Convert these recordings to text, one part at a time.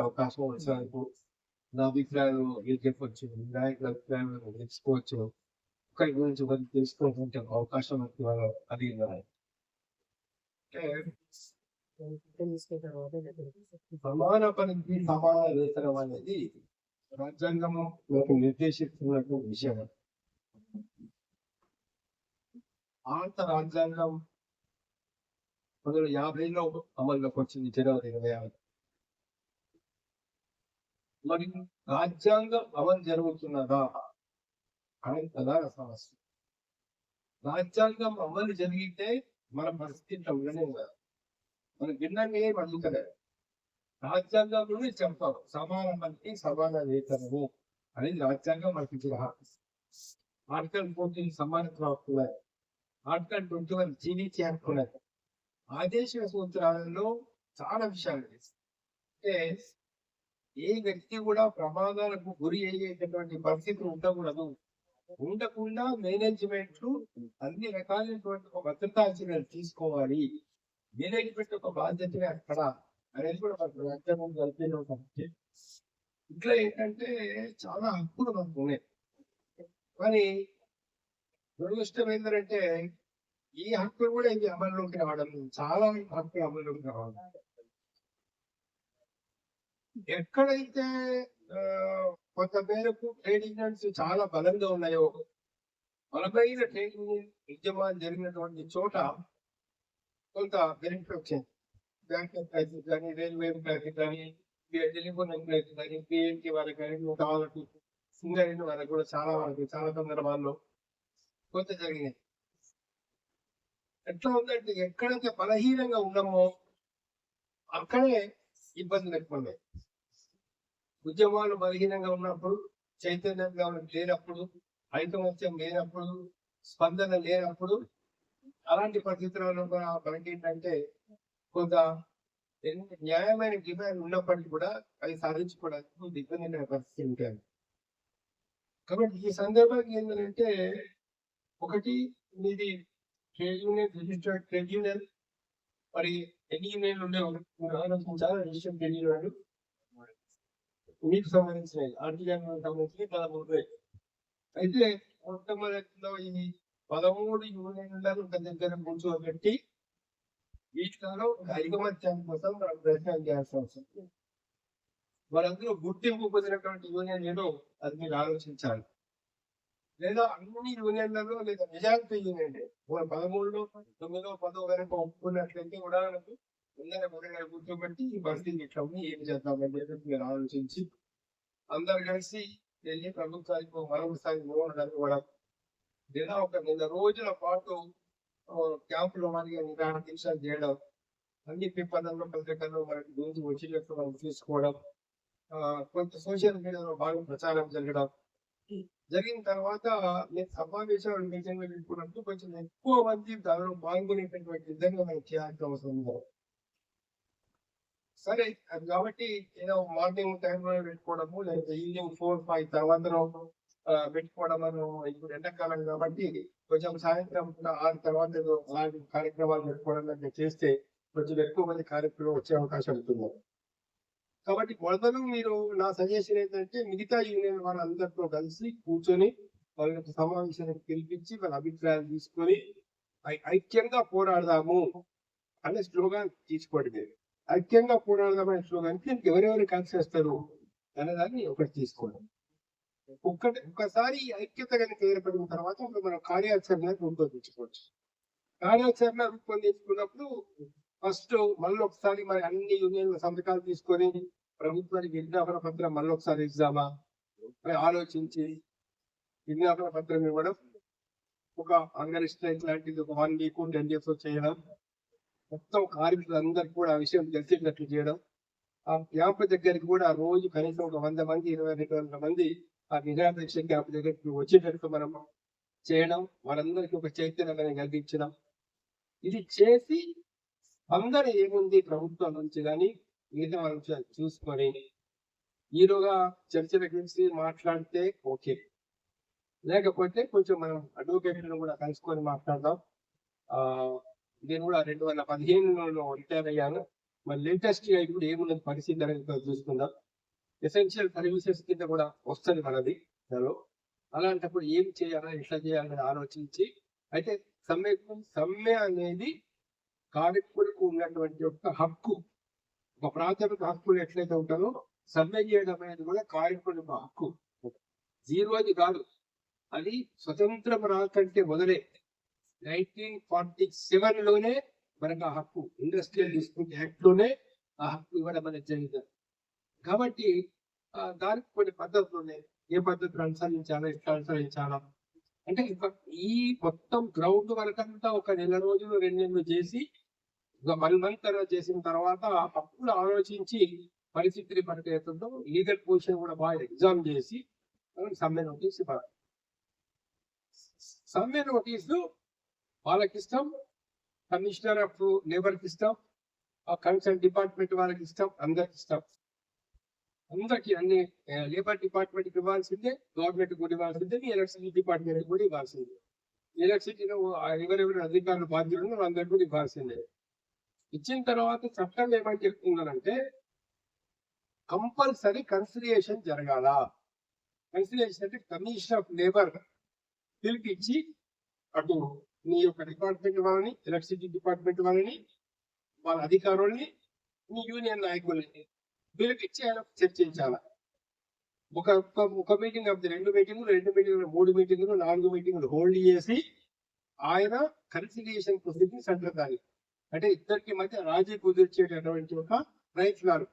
అవకాశం వచ్చినందుకు నా అభిప్రాయాలు మీరు చెప్పొచ్చు, నాయకుల అభిప్రాయాలు తెలుసుకోవచ్చు, ఒకరి గురించి ఒకరు తెలుసుకోవాలంటే అవకాశం నాకు ఇవాళ కలిగింది. అంటే సమాన పనికి సమాన వేతనం అనేది రాజ్యాంగము మనకు నిర్దేశిస్తున్నటువంటి విషయం. భారత రాజ్యాంగం 1950లో అమల్లోకి వచ్చింది, జనవరి 26. మరి రాజ్యాంగం అమలు జరుగుతున్నదా అనేది ప్రధాన సమస్య. రాజ్యాంగం అమలు జరిగితే మన పరిస్థితి ఉండనే కదా, మన భిన్నంగా ఏం అందుకలేదు. రాజ్యాంగంలోనే చెప్తారు సమాన పనికి సమాన వేతనము అనేది రాజ్యాంగం మనకి ఇచ్చిన హక్కు. ఆర్టికల్ 14 సమానత్వ హక్కున్నారు, ఆర్టికల్ 21 జీవించే హక్కున్నారు. ఆదేశ సూత్రాలలో చాలా విషయాలు అంటే ఏ వ్యక్తి కూడా ప్రమాదాలకు గురి అయ్యేటటువంటి పరిస్థితి ఉండకూడదు, ఉండకుండా మేనేజ్మెంట్ అన్ని రకాలైనటువంటి ఒక భద్రతా చర్యలు తీసుకోవాలి. మేనేజ్మెంట్ ఒక బాధ్యతనే అక్కడ అనేది కూడా మనకు రాజ్యాంగం కలిపి. ఇట్లా ఏంటంటే చాలా హక్కులు మనకు ఉన్నాయి. కానీ దురదృష్టం ఏంటంటే ఈ హక్కులు కూడా ఇది అమల్లోకి రావడం, చాలా హక్కులు అమల్లోకి రావడం. ఎక్కడైతే కొంత మేరకు ట్రేడ్ యూనియన్స్ చాలా బలంగా ఉన్నాయో, బలమైన ట్రేడ్ యూనియన్ ఉద్యమాలు జరిగినటువంటి చోట కొంత బెనిఫిట్ వచ్చింది. బ్యాంక్ ఎంప్లాయీస్ కానీ, రైల్వే ఎంప్లాయీస్ కానీ, టెలిఫోన్ ఎంప్లాయీస్ కానీ, పిఎన్టీ వాళ్ళకి కానీ, వాళ్ళకి సింగరేణి వాళ్ళకి కూడా చాలా సందర్భాల్లో కొంత జరిగినాయి. ఎట్లా ఉందంటే ఎక్కడైతే బలహీనంగా ఉన్నామో అక్కడే ఇబ్బందులు ఎక్కువ ఉన్నాయి. ఉద్యమాలు బలహీనంగా ఉన్నప్పుడు, చైతన్యంగా లేనప్పుడు, ఐకమత్యం లేనప్పుడు, స్పందన లేనప్పుడు, అలాంటి పరిస్థితులలో మనకి ఏంటంటే కొంత న్యాయమైన డిమాండ్ ఉన్నప్పటికీ కూడా అది సాధించుకోవడానికి ఇబ్బంది పరిస్థితి ఉంటాయి. కాబట్టి ఈ సందర్భంగా ఏంటంటే ఒకటి మీది trade union, registered trade union, మరి ఎన్ని యూనియన్లు ఉండే ఆలోచించాలి. రిజిస్టర్డ్ ట్రేడ్ యూనియన్ మీకు సంబంధించినవి, ఆర్టీఐ సంబంధించి 13. అయితే మొట్టమొదటిలో ఈ 13 యూనియన్లను ఒక దగ్గర కూర్చోబెట్టి వీటిలో ఐకమత్యం కోసం మనం ప్రయత్నం చేయాల్సి వస్తుంది. వాళ్ళందరూ గుర్తింపు పొందినటువంటి యూనియన్ ఏదో అది మీరు ఆలోచించాలి. లేదా అన్ని యూనియన్లలో లేదా మెజారిటీ యూనియన్ 13లో 9, 10 వరకు ఒప్పుకున్నట్లయితే ఉదాహరణకు ముందర కూర్చోబెట్టి ఈ పరిస్థితి ఇట్లా ఉంది, ఏం చేద్దామని చెప్పి మీరు ఆలోచించి అందరు కలిసి వెళ్ళి ప్రభుత్వానికి మరొకసారి ఇవ్వడం, లేదా ఒక 2 రోజుల పాటు క్యాంపులో మనకి నిదాన దీక్షలు చేయడం, అన్ని పేపర్లలో పత్రికల్లో మనకి గురించి వచ్చినట్టు మనం తీసుకోవడం, కొంత సోషల్ మీడియాలో బాగా ప్రచారం జరిగిన తర్వాత నేను సమావేశాలు మీటింగ్లు పెట్టుకున్నప్పుడు కొంచెం ఎక్కువ మంది దానిలో పాల్గొనేటటువంటి విధంగా మనం చేయాల్సిన అవసరం ఉంది. సరే కాబట్టి ఏదో మార్నింగ్ టైంలో పెట్టుకోవడము, లేదా ఈవినింగ్ 4, 5 తర్వాత పెట్టుకోవడం. ఇప్పుడు ఎండాకాలం కాబట్టి కొంచెం సాయంత్రం 6 తర్వాత అలాంటి కార్యక్రమాలు పెట్టుకోవడం లాంటివి చేస్తే కొంచెం ఎక్కువ మంది కార్యక్రమం వచ్చే అవకాశం ఉంటుంది. కాబట్టి మొదలు మీరు నా సజెషన్ ఏంటంటే మిగతా యూనియన్ వాళ్ళందరితో కలిసి కూర్చొని వాళ్ళకి సమావేశానికి పిలిపించి వాళ్ళ అభిప్రాయాలు తీసుకొని ఐక్యంగా పోరాడదాము అనే స్లోగాన్ తీసుకోండి. ఐక్యంగా పోరాడదామనే స్లోగానికి ఎవరెవరు కలిసి వస్తారు అనేదాన్ని ఒకటి తీసుకోండి. ఒకసారి ఐక్యత కనుక ఏర్పడిన తర్వాత మనం కార్యాచరణ రూపొందించుకోవచ్చు. కార్యాచరణ రూపొందించుకున్నప్పుడు ఫస్ట్ మళ్ళీ ఒకసారి మరి అన్ని యూనియన్ల సంతకాలు తీసుకొని ప్రభుత్వానికి విజ్ఞాపన పత్రం మళ్ళీ ఒకసారి ఇద్దామా అని ఆలోచించి విజ్ఞాపన పత్రం ఇవ్వడం, ఒక అంగర్ స్ట్రైక్ లాంటిది ఒక 1 వీక్ 10 days చేయడం, మొత్తం కార్మికులందరికీ కూడా ఆ విషయం తెలిసేటట్లు చేయడం, ఆ క్యాంప్ దగ్గరికి కూడా రోజు కనీసం ఒక 100 మంది 2200 మంది ఆ నిరాదీక్ష క్యాంప్ దగ్గరికి వచ్చేటట్టు మనం చేయడం, వాళ్ళందరికీ ఒక చైతన్యం కలిగించడం. ఇది చేసి అందరూ ఏముంది ప్రభుత్వం నుంచి కానీ మిగతా వాళ్ళ చూసుకొని ఈరోగా చర్చల గురించి మాట్లాడితే ఓకే, లేకపోతే కొంచెం మనం అడ్వకేట్లను కూడా కలుసుకొని మాట్లాడదాం. నేను కూడా 2015లో రిటైర్ అయ్యాను. మరి లేటెస్ట్ గా ఇప్పుడు ఏమున్నది పరిస్థితి అనేది చూసుకుందాం. ఎసెన్షియల్ సర్వీసెస్ కింద కూడా వస్తుంది మనది దానిలో. అలాంటప్పుడు ఏం చేయాలా, ఎట్లా చేయాలని ఆలోచించి అయితే సమ్మె అనేది కార్మికులకు ఉన్నటువంటి యొక్క హక్కు, ఒక ప్రాథమిక హక్కులు ఎట్లయితే ఉంటారో సమ్మె చేయడం అనేది కూడా కార్మికుల హక్కు. జీరోది కాదు, అది స్వతంత్రం రాకంటే మొదలే 1947 లోనే మనకు ఆ హక్కు, ఇండస్ట్రియల్ డిస్ప్యూట్ యాక్ట్ లోనే ఆ హక్కు ఇవ్వడం అనేది జరిగింది. కాబట్టి దానికి కొన్ని పద్ధతులు ఉన్నాయి. ఏ పద్ధతులు అనుసరించాలా, ఎట్లా అనుసరించాలా అంటే ఈ మొత్తం గ్రౌండ్ వరకంతా ఒక నెల రోజులు 2 నెలలు చేసి 1 month చేసిన తర్వాత అప్పుడు ఆలోచించి పరిస్థితిని మనకి అవుతుందో లీగల్ పొజిషన్ కూడా బాగా ఎగ్జామ్ చేసి సమ్మె నోటీస్ ఇవ్వాలి. సమ్మె నోటీసు వాళ్ళకి ఇష్టం, కమిషనర్ ఆఫ్ లేబర్ కి ఇష్టం, ఆ కన్సర్న్ డిపార్ట్మెంట్ వాళ్ళకి ఇష్టం, అందరికి ఇష్టం. అందరికి అన్ని లేబర్ డిపార్ట్మెంట్ కి ఇవ్వాల్సిందే, గవర్నమెంట్ కూడా ఇవ్వాల్సిందే, ఎలక్ట్రిసిటీ డిపార్ట్మెంట్ కూడా ఇవ్వాల్సిందే. ఎలక్ట్రిసిటీలో ఎవరెవరు అధికారులు బాధ్యులు అందరికి కూడా ఇవ్వాల్సిందే. ఇచ్చిన తర్వాత చట్టం ఏమని చెప్తుందంటే కంపల్సరీ కన్సిలియేషన్ జరగాల. కన్సిలియేషన్ అంటే కమిషన్ ఆఫ్ లేబర్ పిలిపించి అటు మీ యొక్క డిపార్ట్మెంట్ వాళ్ళని, ఎలక్ట్రిసిటీ డిపార్ట్మెంట్ వాళ్ళని, వాళ్ళ అధికారుల్ని, మీ యూనియన్ నాయకుల్ని పిలిపించి ఆయన చర్చించాల. ఒక మీటింగ్ ఆఫ్ 2 మీటింగులు, 3 మీటింగులు, 4 మీటింగులు హోల్డ్ చేసి ఆయన కన్సిలియేషన్ ప్రొసీడింగ్ సంప్రదాయం అంటే ఇద్దరికి మధ్య రాజీ కుదిర్చేటటువంటి ఒక ప్రయత్నాలు,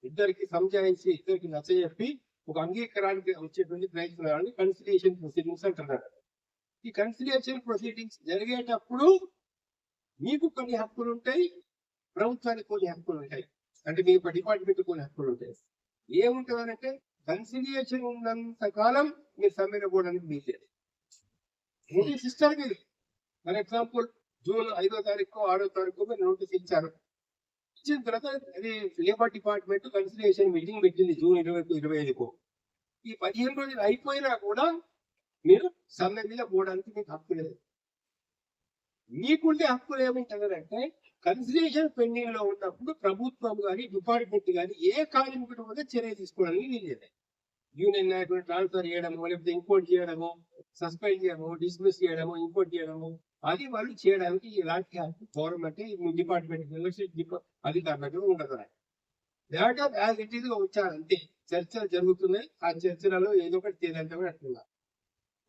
ఇద్దరికి సంజాయించి, ఇద్దరికి నచ్చజెప్పి ఒక అంగీకారానికి వచ్చేటువంటి ప్రయత్నాలని కన్సిలియేషన్ ప్రొసీడింగ్స్ అంటున్నారు. ఈ కన్సిలియేషన్ ప్రొసీడింగ్స్ జరిగేటప్పుడు మీకు కొన్ని హక్కులు ఉంటాయి, ప్రభుత్వానికి కొన్ని హక్కులు ఉంటాయి, అంటే మీ డిపార్ట్మెంట్ కొన్ని హక్కులు ఉంటాయి. ఏముంటుందంటే కన్సిలియేషన్ ఉన్నంత కాలం మీరు సమ్మెను పోవడానికి వీల్లేదు. ఇది సిస్టమ్ ఇది. ఫర్ ఎగ్జాంపుల్ జూన్ 5వ తారీఖు 6వ తారీఖు మీరు నోటీస్ ఇచ్చారు. ఇచ్చిన తర్వాత అది లేబర్ డిపార్ట్మెంట్ కన్సిలియేషన్ మీటింగ్ పెట్టింది జూన్ 25కు. ఈ 15 రోజులు అయిపోయినా కూడా మీరు సమ్మె మీద పోవడానికి మీకు హక్కు లేదు. మీకుండే హక్కులు ఏమిటంటే కన్సిలియేషన్ పెండింగ్ లో ఉన్నప్పుడు ప్రభుత్వం కానీ డిపార్ట్మెంట్ కానీ ఏ కార్మికుడి మీద చర్య తీసుకోవడానికి వీలేదు. యూనియన్ నాయకులు ట్రాన్స్ఫర్ చేయడము, లేకపోతే ఇంపోర్ట్ చేయడము, సస్పెండ్ చేయడము, డిస్మిస్ చేయడము, ఇంపోర్ట్ చేయడము, అది వాళ్ళు చేయడానికి ఇలాంటి హక్కు గవర్నమెంట్ డిపార్ట్మెంట్ అధికారులకు ఉండదు. యాజ్ ఇట్ ఈస్ వచ్చారు అంతే. చర్చలు జరుగుతున్నాయి, ఆ చర్చలలో ఏదో ఒకటి తేలంటే కూడా అట్లా.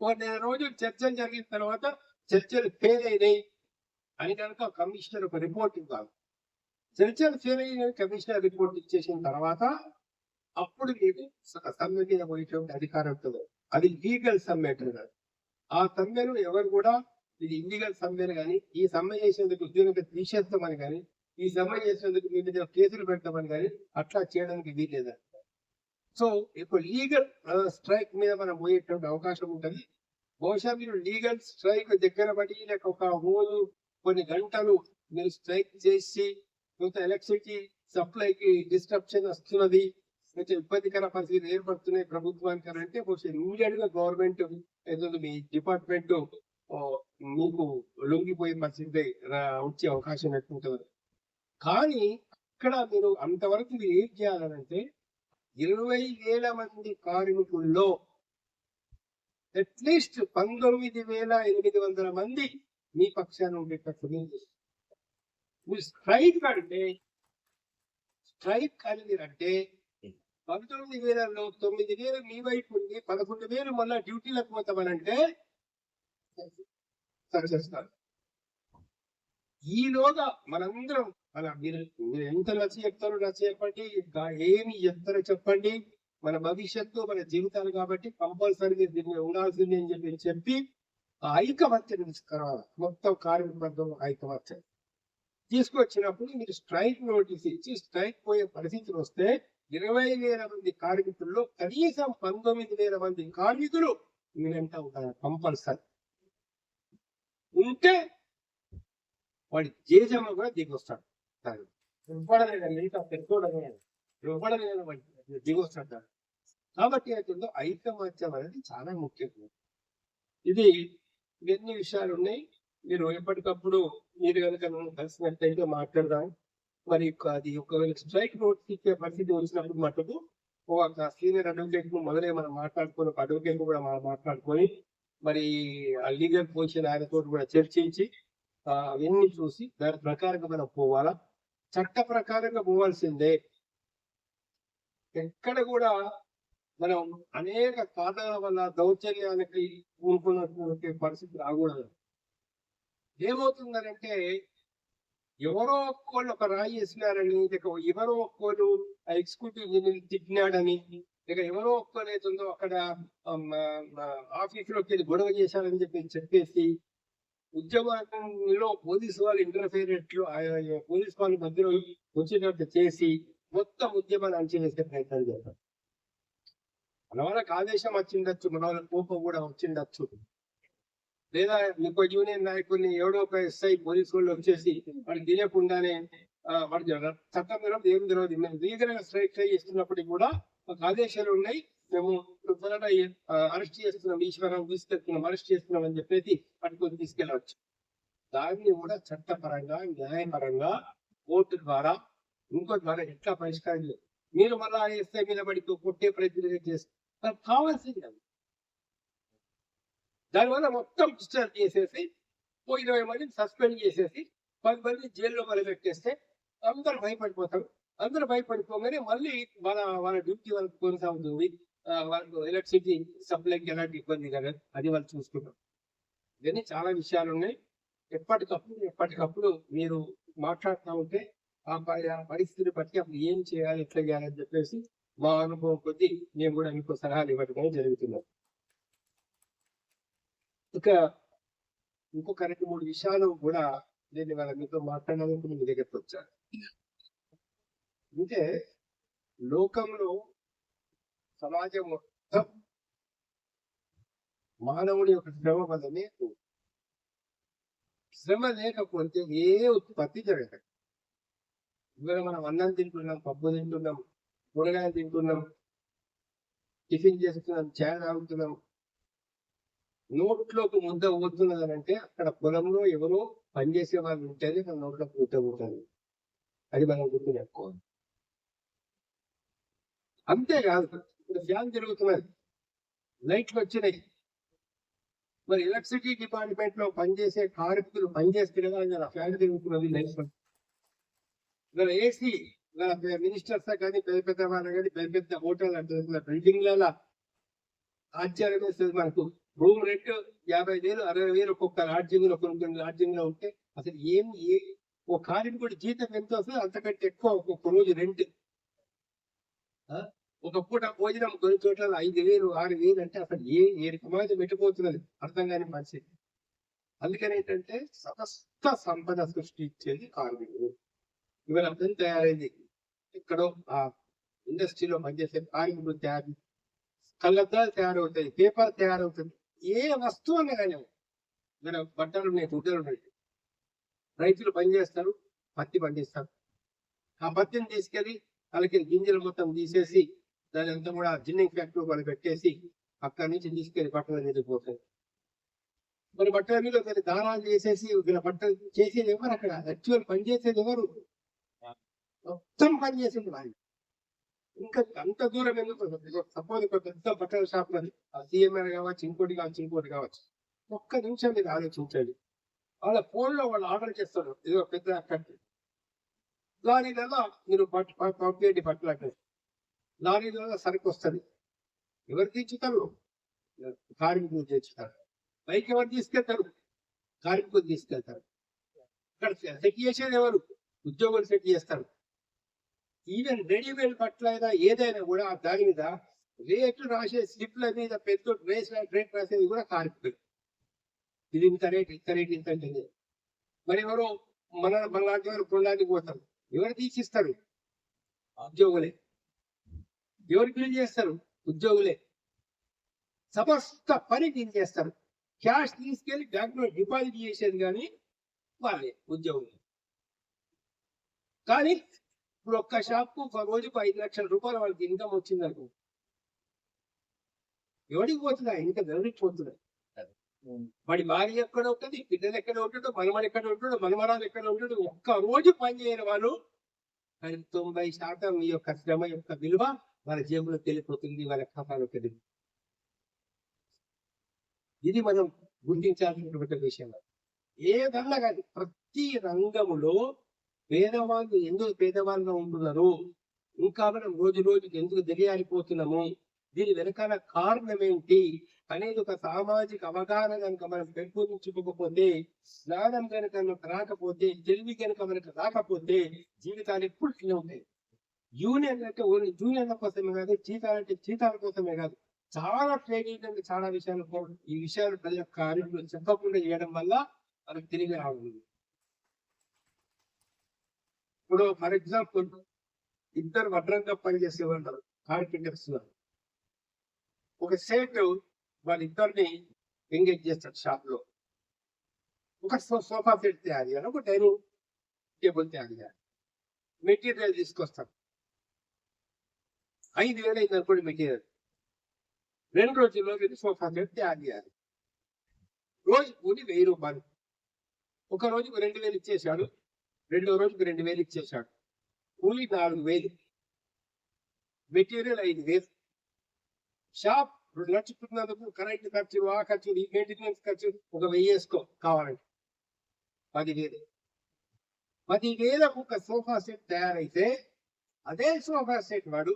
ఒక నెల రోజులు చర్చలు జరిగిన తర్వాత చర్చలు ఫెయిల్ అయినాయి అని కనుక కమిషనర్ ఒక రిపోర్ట్ ఇవ్వాలి. చర్చలు ఫెయిల్ అయిన కమిషనర్ రిపోర్ట్ ఇచ్చేసిన తర్వాత అప్పుడు మీకు సమ్మె మీద పోయేటువంటి అధికారం ఉంటుంది. అది లీగల్ సమ్మె అంటున్నారు. ఆ సమ్మెను ఎవరు కూడా ఇది ఇల్లీగల్ సమ్మెను కానీ, ఈ సమ్మె చేసేందుకు ఉద్యోగం తీసేస్తామని కానీ, ఈ సమ్మె చేసేందుకు మీ మీద కేసులు పెడతామని కానీ అట్లా చేయడానికి వీల్లేదు. సో ఇప్పుడు లీగల్ స్ట్రైక్ మీద మనం పోయేటువంటి అవకాశం ఉంటుంది. బహుశా మీరు లీగల్ స్ట్రైక్ దగ్గర పడి లేక ఒక రోజు కొన్ని గంటలు మీరు స్ట్రైక్ చేసి ఎలక్ట్రిసిటీ సప్లైకి డిస్ట్రప్షన్ వస్తున్నది, ఇబ్బందికర పరిస్థితులు ఏర్పడుతున్నాయి ప్రభుత్వానికి అంటే బహుశా ఇమీడియట్ గా గవర్నమెంట్ ఏదో మీ డిపార్ట్మెంట్ మీకు లొంగిపోయే పరిస్థితి వచ్చే అవకాశం ఎక్కువ. కానీ ఇక్కడ మీరు అంతవరకు మీరు ఏం చేయాలంటే 20,000 మంది కార్మికుల్లో అట్లీస్ట్ 19,800 మంది మీ పక్షాన ఉండేటట్టు మీరు స్ట్రైక్ అనేది అంటే 19,000లో 9,000 మీ వైపు ఉంది, 11,000 మళ్ళా డ్యూటీలకు పోతామనంటే సక్సెస్ కాదు. ఈలోగా మనందరం మీరు ఎంత నచ్చ చెప్తారో నచ్చ చెప్పండి, ఏమి చెప్తారో చెప్పండి, మన భవిష్యత్తు మన జీవితాలు కాబట్టి కంపల్సరీ దీన్ని ఉండాల్సింది అని చెప్పి ఆ ఐకమత్యం తీసుకురావాలి. మొత్తం కార్మిక ఐకమత్యం తీసుకొచ్చినప్పుడు మీరు స్ట్రైక్ నోటీస్ ఇచ్చి స్ట్రైక్ పోయే పరిస్థితులు వస్తే 20,000 మంది కార్మికుల్లో కనీసం 19,000 మంది కార్మికులు మీరంట ఉంటారు కంపల్సరీ. ఉంటే వాడి జేజమ్మ కూడా దిగొస్తాడు. దిగొస్తాడు. కాబట్టి అవుతుందో ఐకమత్యం అనేది చాలా ముఖ్యం. ఇది ఇవన్నీ విషయాలు ఉన్నాయి. మీరు ఎప్పటికప్పుడు మీరు కనుక కలిసినట్టయితే మాట్లాడదాం. మరి అది ఒకవేళ స్ట్రైక్ నోటీస్ ఇచ్చే పరిస్థితి వచ్చినప్పుడు మటుకు ఒక సీనియర్ అడ్వకేట్ మొదలై మనం మాట్లాడుకొని ఒక అడ్వకేట్ కూడా మనం మాట్లాడుకొని మరి ఆ లీగల్ పొజిషన్ ఆయనతో కూడా చర్చించి అవన్నీ చూసి దాని ప్రకారంగా మనం పోవాలా. చట్ట ప్రకారంగా పోవాల్సిందే. ఎక్కడ కూడా మనం అనేక కారణాల వల్ల దౌర్జన్యానికి కూరుకున్నటువంటి పరిస్థితి రాకూడదు. ఏమవుతుందనంటే ఎవరో ఒక్కళ్ళు ఒక రాయి వేసినారని, లేక ఎవరో ఒక్కళ్ళు ఎగ్జిక్యూటివ్ ఇంజనీర్ తిట్టినాడని, లేక ఎవరో ఒక్కరు ఏతుందో అక్కడ ఆఫీసులోకి వెళ్ళి గొడవ చేశారని చెప్పేసి ఉద్యమంలో పోలీసు వాళ్ళు ఇంటర్ఫీరెట్లు పోలీసు వాళ్ళ మధ్యలో వచ్చేటట్టు చేసి మొత్తం ఉద్యమాన్ని అంచవేసే ప్రయత్నం చేస్తారు. మన వాళ్ళకి ఆదేశం వచ్చిండొచ్చు, మన వాళ్ళ కోపం కూడా వచ్చిండొచ్చు, లేదా ఇంకో యూనియన్ నాయకుడిని ఎవడో ఒక ఎస్ఐ పోలీసు వాళ్ళు వచ్చేసి వాడికి తెలియకుండానే వాడి చట్టం మీద ఏం తెలియదు. మేము లీగల్ గా స్ట్రైక్ ట్రై చేస్తున్నప్పటికీ కూడా ఒక ఆదేశాలు ఉన్నాయి, మేము త్వరగా అరెస్ట్ చేస్తున్నాం, ఈశ్వరం తీసుకెళ్తున్నాం, అరెస్ట్ చేస్తున్నాం అని చెప్పేసి పట్టుకొని తీసుకెళ్ళవచ్చు. దాన్ని కూడా చట్టపరంగా న్యాయపరంగా కోర్టు ద్వారా ఇంకో ద్వారా ఎట్లా పరిష్కారం లేదు. మీరు మళ్ళా ఎస్ఐ మీద పడి కొట్టే ప్రయత్నం చేస్తారు, కావాల్సింది అది. దానివల్ల మొత్తం డిశ్చార్జ్ చేసేసి 20 మందిని సస్పెండ్ చేసేసి 10 మంది జైల్లో మరి పెట్టేస్తే అందరూ భయపడిపోతారు. అందరూ భయపడిపోగానే మళ్ళీ వాళ్ళ డ్యూటీ వాళ్ళకి కొనసాగుతుంది. వాళ్ళకు ఎలక్ట్రిసిటీ సప్లైకి ఎలాంటి ఇబ్బంది కదా అది వాళ్ళు చూసుకుంటారు. ఇవన్నీ చాలా విషయాలు ఉన్నాయి. ఎప్పటికప్పుడు మీరు మాట్లాడుతూ ఉంటే ఆ పరిస్థితిని బట్టి అప్పుడు ఏం చేయాలి, ఎట్లా చేయాలని చెప్పేసి మా అనుభవం కొద్దీ మేము కూడా మీకు సలహాలు ఇవ్వడం జరుగుతున్నాం. ఇక ఇంకొక 2-3 విషయాలు కూడా నేను వాళ్ళ మీతో మాట్లాడాలని మీ దగ్గరకు వచ్చాను. అంటే లోకంలో సమాజం మొత్తం మానవుడి యొక్క శ్రమ వల్లనే శ్రమ లేకపోతే ఏ ఉత్పత్తి జరగదు. ఇవాళ మనం అన్నం తింటున్నాం, పప్పు తింటున్నాం, కూరగాయలు తింటున్నాం, టిఫిన్ చేస్తున్నాం, చాయ్ తాగుతున్నాం, నోట్లోకి ముద్ద పోతున్నది అంటే అక్కడ పొలంలో ఎవరో పనిచేసే వాళ్ళు ఉంటేనే మన నోట్లోకి ముద్ద పోతుంది. అది మనం గుర్తు చెప్పుకోవాలి. అంతేకాదు, ఇప్పుడు ఫ్యాన్ తిరుగుతున్నది, లైట్లు వచ్చినాయి, మరి ఎలక్ట్రిసిటీ డిపార్ట్మెంట్ లో పనిచేసే కార్మికులు పనిచేస్తే కదా ఫ్యాన్ తిరుగుతున్నది, లైట్. ఇలా ఏసీ మినిస్టర్స్ కానీ పెద్ద పెద్ద వాళ్ళు కానీ పెద్ద పెద్ద హోటల్ అంటే బిల్డింగ్ల ఆశ్చర్యం వేస్తుంది మనకు. రూమ్ రెంట్ 50,000 60,000 ఒక్కొక్క లాడ్జింగ్ లో, కొన్ని లాడ్జింగ్ లో ఉంటే అసలు ఒక కార్మికుడి జీతం ఎంత వస్తుంది అంతకంటే ఎక్కువ ఒక్కొక్క రోజు రెంట్. ఒక పూట భోజనం కొన్ని చోట్ల 5,000 6,000 అంటే అసలు ఏ సమాజం పెట్టిపోతున్నది అర్థం కాని పరిస్థితి. అందుకని ఏంటంటే సమస్త సంపద సృష్టించేది కార్మికుడు. ఇవాళ అర్థం తయారైంది, ఎక్కడో ఆ ఇండస్ట్రీలో పనిచేసే కార్మికుడు తయారు, కళ్ళద్దాలు తయారవుతాయి, పేపర్ తయారవుతుంది, ఏ వస్తువు అన్నా కానీ. మన బట్టలు ఉన్నాయి, గుడ్డలు ఉన్నాయి, రైతులు పనిచేస్తారు, పత్తి పండిస్తారు. ఆ పత్తిని తీసుకెళ్లి వాళ్ళకి గింజలు మొత్తం తీసేసి దాని అంతా కూడా జిన్నింగ్ ఫ్యాక్టరీ వాళ్ళు పెట్టేసి అక్కడి నుంచి తీసుకెళ్లి బట్టలు నిలిపోతాయి. మరి బట్టల మీద దానాలు చేసేసి బట్టలు చేసేది ఎవరు? అక్కడ యాక్చువల్ పనిచేసేది ఎవరు? మొత్తం పనిచేసింది వాళ్ళు. ఇంకా అంత దూరం ఎందుకు? సపోజ్ ఒక పెద్ద బట్టల షాప్ అది, ఆ సిఎంఆర్ కావచ్చు, ఇంకోటి కావచ్చు. ఒక్క నిమిషం మీరు ఆలోచించండి. వాళ్ళ ఫోన్ లో వాళ్ళు ఆర్డర్ చేస్తారు, ఏదో పెద్ద ఫ్యాక్టరీ, లారీలలో మీరు పంపేటి బట్టలు అంటే లారీలలో సరుకు వస్తుంది. ఎవరు తీర్చుతారు? కార్మికులు తీర్చుతారు. బైక్ ఎవరు తీసుకెళ్తారు? కార్మికులు తీసుకెళ్తారు. ఇక్కడ సెట్ చేసేది ఎవరు? ఉద్యోగులు సెట్ చేస్తారు. ఈవెన్ రెడీమేడ్ బట్టలు అయినా ఏదైనా కూడా దాని మీద రేట్లు రాసే స్లిప్ల మీద పెద్ద రేట్ రాసేది కూడా కార్మికులు. ఇది ఇంత రేట్, ఇంత అంటే మరి ఎవరో మనలాంటి వారు కొనడానికి పోతారు, ఎవరు తీసిస్తారు? ఉద్యోగులే. ఎవరు క్లీన్ చేస్తారు? ఉద్యోగులే. సమస్త పని క్లీన్ చేస్తారు. క్యాష్ తీసుకెళ్లి బ్యాంక్ లో డిపాజిట్ చేసేది కానీ వాళ్ళే, ఉద్యోగులే. కానీ ఇప్పుడు ఒక్క షాప్ ఒక రోజుకు 5 లక్షల రూపాయలు వాళ్ళకి ఇన్కమ్ వచ్చింది అనుకో, ఎవరికి పోతున్నాయి? ఇంకా ఎవరికి పోతున్నాయి? వాడి భార్య ఎక్కడ ఉంటుంది, బిడ్డలు ఎక్కడ ఉంటాడు, మనమడు ఎక్కడ ఉంటాడు, మనమరాలు ఎక్కడ ఉంటాడు. ఒక్క రోజు పని చేయని వాళ్ళు కానీ 90% మీ యొక్క శ్రమ యొక్క విలువ వాళ్ళ జేబులోకి వెళ్ళిపోతుంది, వాళ్ళ ఖాతాలోకి వెళ్ళింది. ఇది మనం గుర్తించాల్సినటువంటి విషయం. ఏదన్నా కానీ ప్రతి రంగములో పేదవాళ్ళు ఎందుకు పేదవాళ్ళుగా ఉంటున్నారు, ఇంకా మనం రోజు రోజుకి ఎందుకు తెలియాలిపోతున్నాము, దీని వెనకాల కారణం ఏంటి అనేది ఒక సామాజిక అవగాహన కనుక మనం పెంపొందించుకోకపోతే, జ్ఞానం కనుక మనకు రాకపోతే, తెలివి కనుక మనకు రాకపోతే జీవితాలు ఎప్పుడు ఇట్లే ఉంటాయి. యూనియన్ అంటే ఓన్లీ జూనియర్ల కోసమే కాదు, జీతాలంటే జీతాల కోసమే కాదు, చాలా ట్రైనింగ్ అంటే చాలా విషయాలు ఈ విషయాలు ప్రతి ఒక్క కార్మికులు చెప్పకుండా చేయడం వల్ల మనకు తిరిగి రావడం. ఇప్పుడు ఫర్ ఎగ్జాంపుల్ ఇద్దరు భద్రంగా పనిచేసేవాళ్ళు కార్పెంటర్స్, ఒక సేట్ వాళ్ళిద్దరిని ఎంగేజ్ చేస్తాడు షాప్ లో. ఒక సోఫా సెట్ తయారు చేయాలి, ఒక డైనింగ్ టేబుల్ తయారు చేయాలి. మెటీరియల్ తీసుకొస్తాడు, 5,000 అయింది అనుకోండి మెటీరియల్. 2 రోజుల్లో సోఫా సెట్ తయారు చేయాలి. రోజు కూలి 1,000 రూపాయలు. ఒక రోజుకు 2,000 ఇచ్చేశాడు, 2వ రోజుకు 2,000 ఇచ్చేశాడు. కూలి 4,000, మెటీరియల్ 5,000. షాప్ నడుచుకున్నందుకు కరెంట్ ఖర్చు, ఆ ఖర్చు, ఈ మెయింటెనెన్స్ ఖర్చు ఒక 1,000 వేసుకో కావాలంటే 10,000. 10,000కు ఒక సోఫా సెట్ తయారైతే అదే సోఫా సెట్ వాడు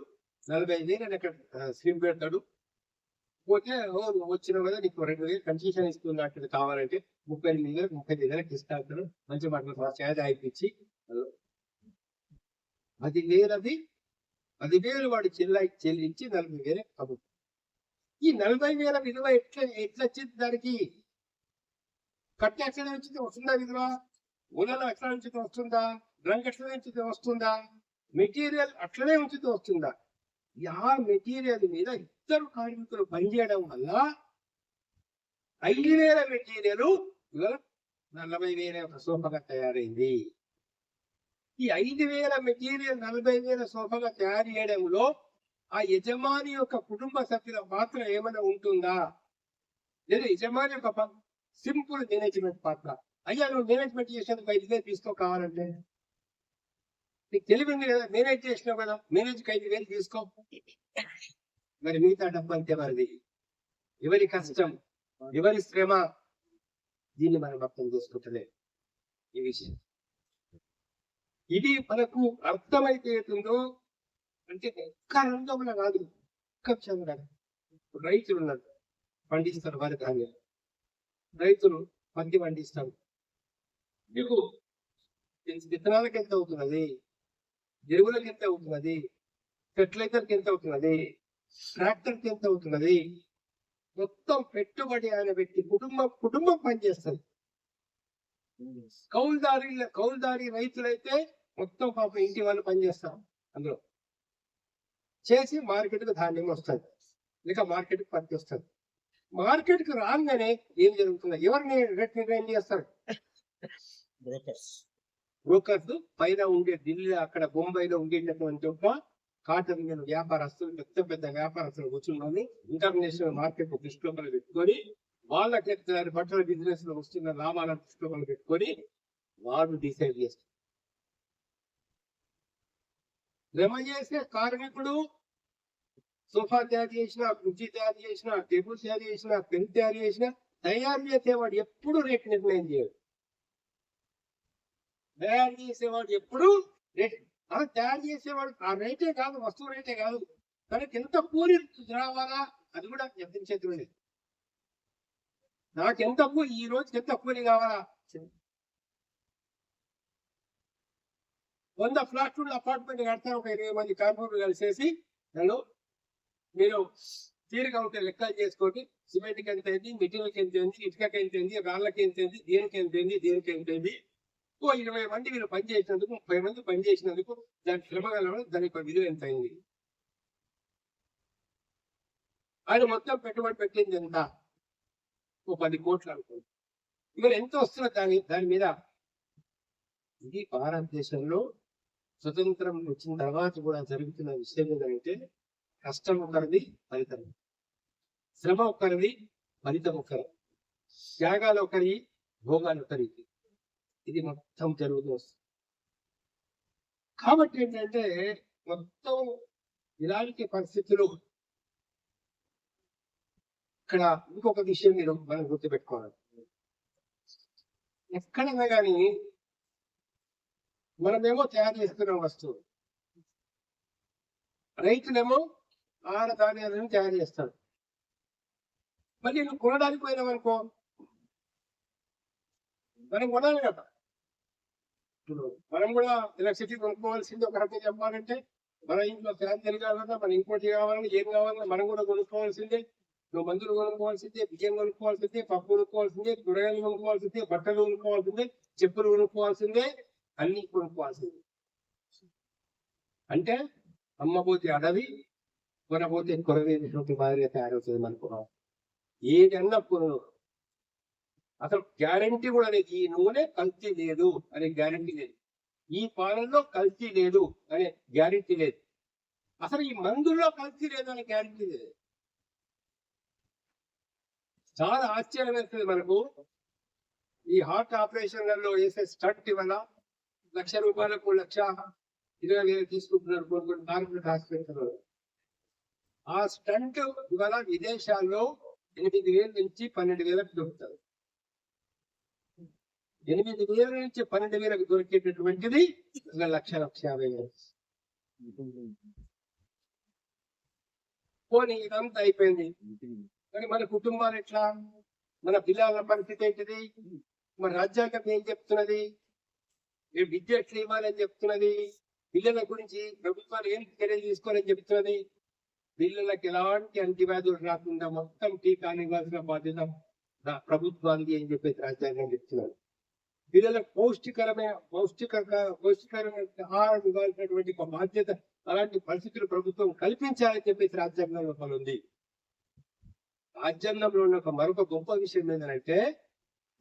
45,000 అని అక్కడ స్క్రీన్ పెడతాడు. పోతే నువ్వు వచ్చినావు కదా, నీకు 2,000 కన్సెషన్ ఇస్తున్నట్టు కావాలంటే 38,000 ఇస్తాడు. మంచి మాటలు చేత అయిపించి 10,000 వాడు చెల్లించి 40,000 అమ్ము. ఈ 40,000 విలువ ఎట్లా వచ్చింది? దానికి కట్ట ఎట్లా నుంచి వస్తుందా విలువ? ఉలలో ఎట్లా నుంచి వస్తుందా? రంగు ఎట్లా నుంచి వస్తుందా? మెటీరియల్ అట్లనే ఉంచితే వస్తుందా? ఆ మెటీరియల్ మీద ఇద్దరు కార్మికులు పనిచేయడం వల్ల 5,000 మెటీరియల్ 40,000 సోఫాగా తయారైంది. ఈ 5,000 మెటీరియల్ 40,000 సోఫాగా తయారు చేయడంలో ఆ యజమాని యొక్క కుటుంబ సభ్యుల పాత్ర ఏమైనా ఉంటుందా? లేదా యజమాని యొక్క సింపుల్ మేనేజ్మెంట్ పాత్ర. అయ్యా నువ్వు మేనేజ్మెంట్ చేసేందుకు 5,000 తీసుకో కావాలంటే, నీకు తెలివింది కదా, మేనేజ్ చేసినావు కదా, మేనేజ్కి 5,000 తీసుకో. మరి మిగతా డబ్బు అంతే మరిది. ఎవరి కష్టం, ఎవరి శ్రమ, దీన్ని మనం అర్థం చేసుకుంటలేదు. ఈ విషయం ఇది మనకు అర్థమైతే అవుతుందో అంటే ఒక్క రంగంలో కాదు, ఒక్క విషయం కాదు. రైతులు ఉన్నారు, పండిస్తారు వారి ధాన్యాలు. రైతులు పత్తి పండిస్తారు. మీకు విత్తనాలకు ఎంత అవుతున్నది, ఎరువులకు ఎంత అవుతున్నది, ఫెర్టిలైజర్కి ఎంత అవుతున్నది, ట్రాక్టర్కి ఎంత అవుతున్నది, మొత్తం పెట్టుబడి ఆయన పెట్టి కుటుంబం పనిచేస్తుంది. కౌలుదారి రైతులైతే మొత్తం పాపం ఇంటి వాళ్ళు పనిచేస్తారు. అందులో చేసి మార్కెట్కు ధాన్యం వస్తుంది, లేక మార్కెట్కి పత్తి వస్తుంది. మార్కెట్కి రాగానే ఏం జరుగుతుంది? ఎవరిని రేట్ నిర్ణయం చేస్తారు? బ్రోకర్స్. పైన ఉండే ఢిల్లీ, అక్కడ బొంబాయిలో ఉండేటటువంటి ఒక కాటన్ మిల్ వ్యాపారస్తులు, పెద్ద వ్యాపారస్తులు కూర్చుని ఇంటర్నేషనల్ మార్కెట్ దృష్టిలో పెట్టుకొని, వాళ్ళకి బట్టల బిజినెస్ లో వస్తున్న లాభాలను దృష్టిలో పెట్టుకొని వాళ్ళు డిసైడ్ చేస్తారు. శ్రమ చేసే కార్మికుడు సోఫా తయారు చేసిన, కుర్చీ తయారు చేసిన, టేబుల్ తయారు చేసిన, పెన్ తయారు చేసిన, తయారు చేసేవాడు ఎప్పుడు రేట్ నిర్ణయం చేయడు. తయారు చేసేవాడు ఎప్పుడు రేట్, తయారు చేసేవాడు ఆ రేటే కాదు, వస్తువు రేటే కాదు, తనకి ఎంత కూలి రావాలా అది కూడా ఎంత చేతులు లేదు. నాకెంత ఈ రోజుకి ఎంత కూలి కావాలా? 100 ఫ్లాట్లు అపార్ట్మెంట్ కడతారు, ఒక 20 మంది కార్మికులు కలిసేసి. హలో, మీరు తీరుగా ఉంటే లెక్కలు చేసుకోండి. సిమెంట్కి ఎంత అయింది, మెటీరియల్కి ఎంత అయింది, ఇటుకకి ఎంత అయింది, రాళ్ళకి ఎంత అయింది, దేనికి ఎంత అయింది, దేనికి ఎంత అయింది. 20 మంది మీరు పని చేసినందుకు, 30 మంది పని చేసినందుకు దాని శ్రమ కలవడం, దానికి విలువ ఎంత అయింది? ఆయన మొత్తం పెట్టుబడి పెట్టింది ఎంత? 10 కోట్లు అనుకోండి. మరి ఎంత వస్తున్నది దాని మీద? ఇది భారతదేశంలో స్వతంత్రం వచ్చిన తర్వాత కూడా జరుగుతున్న విషయం ఏంటంటే, కష్టం ఒకరిది, ఫలితం, శ్రమ ఒకరిది, ఫలితం ఒకరి, త్యాగాలు ఒకరి, భోగాలు ఒకరికి. ఇది మొత్తం జరుగుతూ వస్తుంది. కాబట్టి ఏంటంటే మొత్తం ఇలాంటి పరిస్థితులు ఇక్కడ ఇంకొక విషయం మీరు మనం గుర్తుపెట్టుకోవాలి. ఎక్కడైనా కానీ మనమేమో తయారు చేస్తున్న వస్తువు, రైతులేమో ఆహార ధాన్యాలను తయారు చేస్తారు. మళ్ళీ నువ్వు కొనడానికి పోయినావనుకో, మనం కొనాలి కదా. మనం కూడా ఎలక్ట్రిసిటీ కొనుక్కోవాల్సింది ఒక రకంగా చెప్పాలంటే, మన ఇంట్లో ఫ్యాన్ తిరగాలన్నా, మన ఇంకోటి కావాలన్నా, ఏం కావాలన్నా మనం కూడా కొనుక్కోవాల్సిందే. నువ్వు మందులు కొనుక్కోవాల్సిందే, బియ్యం కొనుక్కోవాల్సిందే, పప్పు కొనుక్కోవాల్సిందే, కూరగాయలు కొనుక్కోవాల్సిందే, బట్టలు కొనుక్కోవాల్సిందే, చెప్పులు కొనుక్కోవాల్సిందే, అన్ని కొనుక్కోవాల్సిందే. అంటే అమ్మబోతే అడవి, కొనబోతే కొరవేటువంటి మాదిరిగా తయారవుతుంది మనకు. ఏదన్నా కొను, అసలు గ్యారంటీ కూడా లేదు. ఈ నూనె కల్తీ లేదు అనే గ్యారంటీ లేదు, ఈ పాలల్లో కల్తీ లేదు అనే గ్యారంటీ లేదు, అసలు ఈ మందుల్లో కల్తీ లేదు అనే గ్యారంటీ లేదు. చాలా ఆశ్చర్యం వేస్తుంది మనకు. ఈ హార్ట్ ఆపరేషన్లలో వేసే స్టంట్ వల్ల ₹1,00,000 1,20,000 తీసుకుంటున్నారు కొన్ని డాక్టర్ హాస్పిటల్. ఆ స్టంట్ ఇవాళ విదేశాల్లో 8,000 నుంచి 12,000 దొరుకుతారు. 8,000 నుంచి 12,000 దొరికేటటువంటిది 1,00,50,000. పోనీ ఇదంతా అయిపోయింది, మరి మన కుటుంబాలు ఎట్లా, మన పిల్లల పరిస్థితి ఏంటిది, మన రాజ్యాంగం ఏం చెప్తున్నది, విద్య ఎట్లా ఇవ్వాలని చెప్తున్నది, పిల్లల గురించి ప్రభుత్వాలు ఏం చర్యలు తీసుకోవాలని చెప్తున్నది, పిల్లలకు ఎలాంటి అంటువ్యాధులు రాకుండా మొత్తం టీకాలు ఇవ్వాల్సిన బాధ్యత ప్రభుత్వానికి అని చెప్పేసి రాజ్యాంగం చెప్తున్నారు. పిల్లలకు పౌష్టికరమైన ఆహారం ఇవ్వాల్సినటువంటి ఒక బాధ్యత, అలాంటి పరిస్థితులు ప్రభుత్వం కల్పించాలని చెప్పేసి రాజ్యాంగంలో ఉంది. రాజ్యాంగంలో ఉన్న మరొక గొప్ప విషయం ఏంటంటే,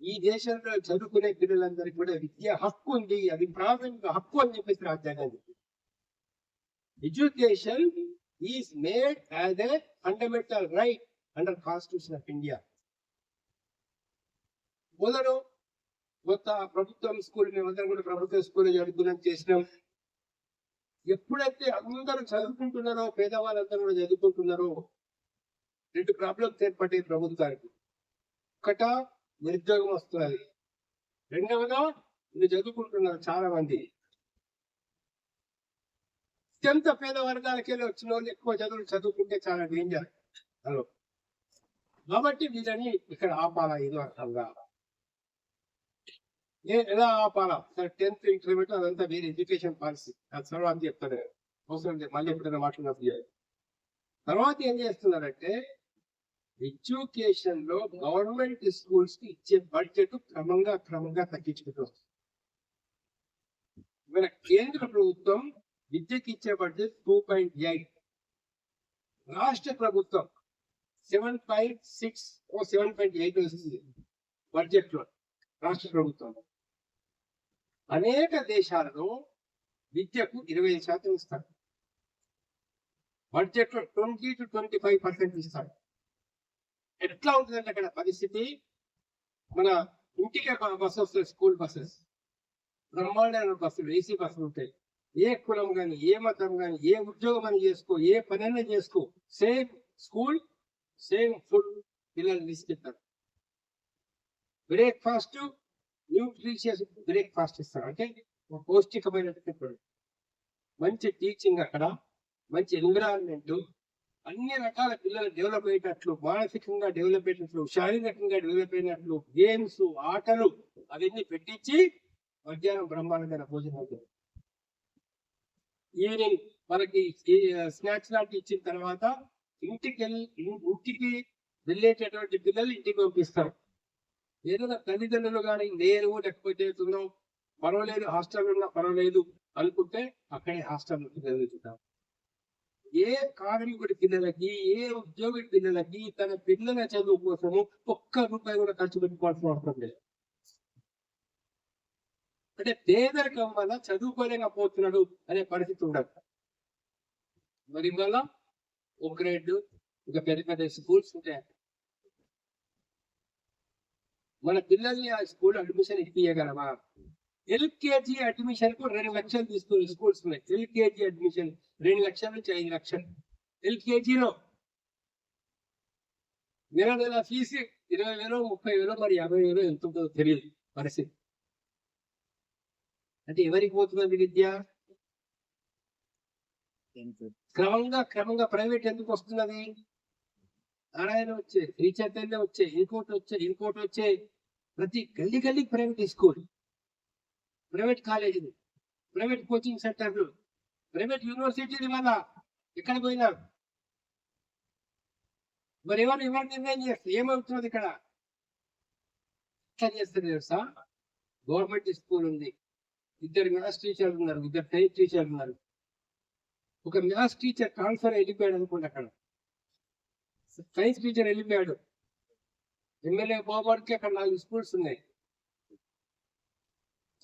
ఈ దేశంలో చదువుకునే పిల్లలందరికీ కూడా విద్య హక్కు ఉంది, అది ప్రాథమిక హక్కు అని చెప్పేసి రాజ్యాంగం చెప్పింది. Education is made as a fundamental right under constitution of India. మొదలు కొత్త ప్రభుత్వం స్కూల్, మేమందరం కూడా ప్రభుత్వ స్కూల్ చదువుకున్నాం చేసినాం. ఎప్పుడైతే అందరూ చదువుకుంటున్నారో, పేదవాళ్ళందరూ కూడా చదువుకుంటున్నారో, 2 ప్రాబ్లమ్స్ ఏర్పడ్డాయి ప్రభుత్వానికి. ఒకట నిరుద్యోగం వస్తున్నది, రెండవదా వీళ్ళు చదువుకుంటున్నారు చాలా మంది. అత్యంత పేద వర్గాలకి వచ్చిన వాళ్ళు ఎక్కువ చదువుకుంటే చాలా డేంజర్. హలో, కాబట్టి వీళ్ళని ఇక్కడ ఆపాలా, ఇది అర్థంగా ఎలా ఆపాలా. సరే 10th ఇంటర్మీడియట్ అదంతా వేరే ఎడ్యుకేషన్ పాలసీ, అది తర్వాత చెప్తారు, అవసరం లేదు, మళ్ళీ ఎప్పుడైనా మాట్లాడినప్పుడు. తర్వాత ఏం చేస్తున్నారంటే, ఎడ్యుకేషన్ లో గవర్నమెంట్ స్కూల్స్ కి ఇచ్చే బడ్జెట్ క్రమంగా తగ్గించుకుంటూ వస్తుంది. మన కేంద్ర ప్రభుత్వం విద్యకి ఇచ్చే బడ్జెట్ 2.8, రాష్ట్ర ప్రభుత్వం 7.6 7.8 వస్తుంది బడ్జెట్ లో రాష్ట్ర ప్రభుత్వం. అనేక దేశాలలో విద్యకు 25% ఇస్తారు, బడ్జెట్ లో 20 to 25% ఇస్తారు. ఎట్లా ఉంటుందంటే అక్కడ పరిస్థితి, మన ఇంటికే బస్సు వస్తుంది, స్కూల్ బస్సెస్, బ్రహ్మాండమైన బస్సులు, ఏసీ బస్సులు ఉంటాయి. ఏ కులం కానీ, ఏ మతం కానీ, ఏ ఉద్యోగం అని చేసుకో, ఏ పనైనా చేసుకో, సేమ్ స్కూల్, సేమ్ ఫుడ్ పిల్లలు తీసుకెళ్తారు. బ్రేక్ఫాస్ట్, న్యూట్రిషియస్ బ్రేక్ఫాస్ట్ ఇస్తారు, అంటే పౌష్టికమైనటువంటి మంచి టీచింగ్, అక్కడ మంచి ఎన్విరాన్మెంట్, అన్ని రకాల పిల్లలు డెవలప్ అయ్యేటట్లు, మానసికంగా డెవలప్ అయ్యేటట్లు, శారీరకంగా డెవలప్ అయినట్లు గేమ్స్, ఆటలు అవన్నీ పెట్టించి మధ్యాహ్నం బ్రహ్మాండమైన భోజనం. ఈవినింగ్ మనకి స్నాక్స్ లాంటి ఇచ్చిన తర్వాత ఇంటికి వెళ్ళేటటువంటి పిల్లలు ఇంటికి పంపిస్తారు. ఏదైనా తల్లిదండ్రులు కానీ నేను లేకపోతే పర్వాలేదు, హాస్టల్ ఉన్నా పర్వాలేదు అనుకుంటే అక్కడే హాస్టల్ చదువుతుంటాం. ఏ కార్మికుడి పిల్లలకి, ఏ ఉద్యోగి పిల్లలకి తన పిల్లల చదువు కోసము ₹1 కూడా ఖర్చు పెట్టుకోవాల్సిన అవసరం లేదు. అంటే పేదరికం వల్ల చదువుకోలేకపోతున్నాడు అనే పరిస్థితి ఉండదు. మరి వల్ల ఒక గ్రేడ్, ఇంకా పెద్ద స్కూల్స్ ఉంటాయి. మన పిల్లల్ని ఆ స్కూల్ అడ్మిషన్ ఇప్పించగలమా? ఎల్కేజీ అడ్మిషన్ కు 2 లక్షలు తీసుకుని స్కూల్స్ ఉన్నాయి. ఎల్కేజీ అడ్మిషన్ 2 లక్షల నుంచి 5 లక్షలు ఎల్కేజీలో. నెల ఫీజు 20,000 30,000 మరి 50,000 ఎంత ఉంటుందో తెలియదు పరిస్థితి. అంటే ఎవరికి పోతున్నది విద్య? క్రమంగా ప్రైవేట్ ఎందుకు వస్తున్నది? నారాయణ వచ్చే, శ్రీ చైతన్య వచ్చే, ఇంకోటి వచ్చే ప్రతి గల్లీ ప్రైవేట్ స్కూల్, ప్రైవేట్ కాలేజీలు, ప్రైవేట్ కోచింగ్ సెంటర్లు, ప్రైవేట్ యూనివర్సిటీలు వల్ల ఎక్కడ పోయినా మరి ఎవరు నిర్ణయం చేస్తారు? ఏమవుతున్నది ఇక్కడ? ఎట్లా చేస్తారు తెలుసా? గవర్నమెంట్ స్కూల్ ఉంది, 2 మ్యాథ్స్ టీచర్లు ఉన్నారు, 2 సైన్స్ టీచర్లు ఉన్నారు. ఒక మ్యాథ్స్ టీచర్ ట్రాన్స్ఫర్ వెళ్ళిపోయాడు అనుకోండి, అక్కడ సైన్స్ టీచర్ వెళ్ళిపోయాడు, ఎమ్మెల్యే పోబడికి అక్కడ 4 స్కూల్స్ ఉన్నాయి.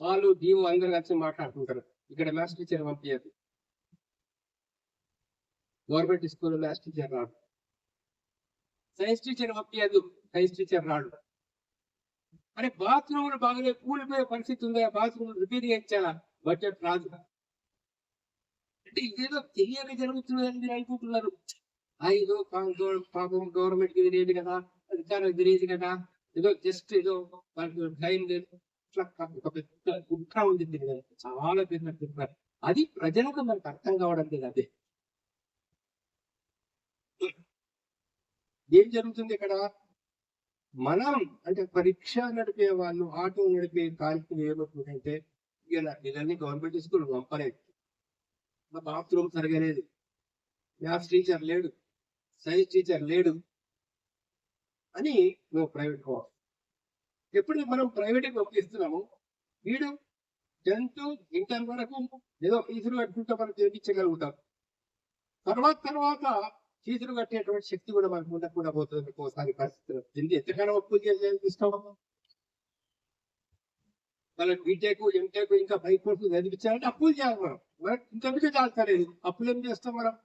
వాళ్ళు దీవు అందరు కలిసి మాట్లాడుకుంటారు. ఇక్కడ మ్యాథ్స్ టీచర్ పంపించదు, గవర్నమెంట్ స్కూల్ మ్యాథ్స్ టీచర్ రాడు, సైన్స్ టీచర్ పంపించదు, సైన్స్ టీచర్ రాడు. అరే బాత్రూమ్లు బాగలేదు, కూలిపోయే పరిస్థితి ఉందా? Bathroom repair చేయించాలా? బడ్జెట్ రాదు. అంటే ఇదేదో తెలియక జరుగుతున్నదని మీరు అనుకుంటున్నారు. ఏదో పాపం గవర్నమెంట్ కి తెలియదు కదా, అధికారులకు తెలియదు కదా, ఏదో జస్ట్ ఏదో వాళ్ళకి టైం లేదు, ఒక పెద్ద కుట్ర ఉంది, చాలా పెద్ద కుట్ర. అది ప్రజలకు మనకు అర్థం కావడం లేదు. అదే ఏం జరుగుతుంది ఇక్కడ? మనం అంటే పరీక్ష నడిపే వాళ్ళు, ఆటో నడిపే కార్యక్రమం ఏమవుతుందంటే, ఇలా పిల్లల్ని గవర్నమెంట్ స్కూల్ పంపలేదు, బాత్రూమ్ సరిగలేదు, మ్యాథ్స్ టీచర్ లేడు, సైన్స్ టీచర్ లేడు అని నువ్వు ప్రైవేట్ పోవాలి. ఎప్పుడు మనం ప్రైవేట్కి పంపిస్తున్నాము, వీడు 10th ఇంటర్ వరకు ఏదో ఫీజులు కట్టుకుంటే మనం చేయించగలుగుతాం. తర్వాత ఫీజులు కట్టేటువంటి శక్తి కూడా మనకు ఉండకుండా పోతుంది ఒకసారి పరిస్థితులు. దీనికి ఎంతగానో అప్పులు చేస్తాం. వాళ్ళకి బీటెక్ ఎంటెక్ ఇంకా పై కోర్సులు చదివించాలంటే అప్పులు చేయాలి. మనకి ఇంతకుముందే చాలుతలేదు, అప్పులు ఏం చేస్తాం మనం?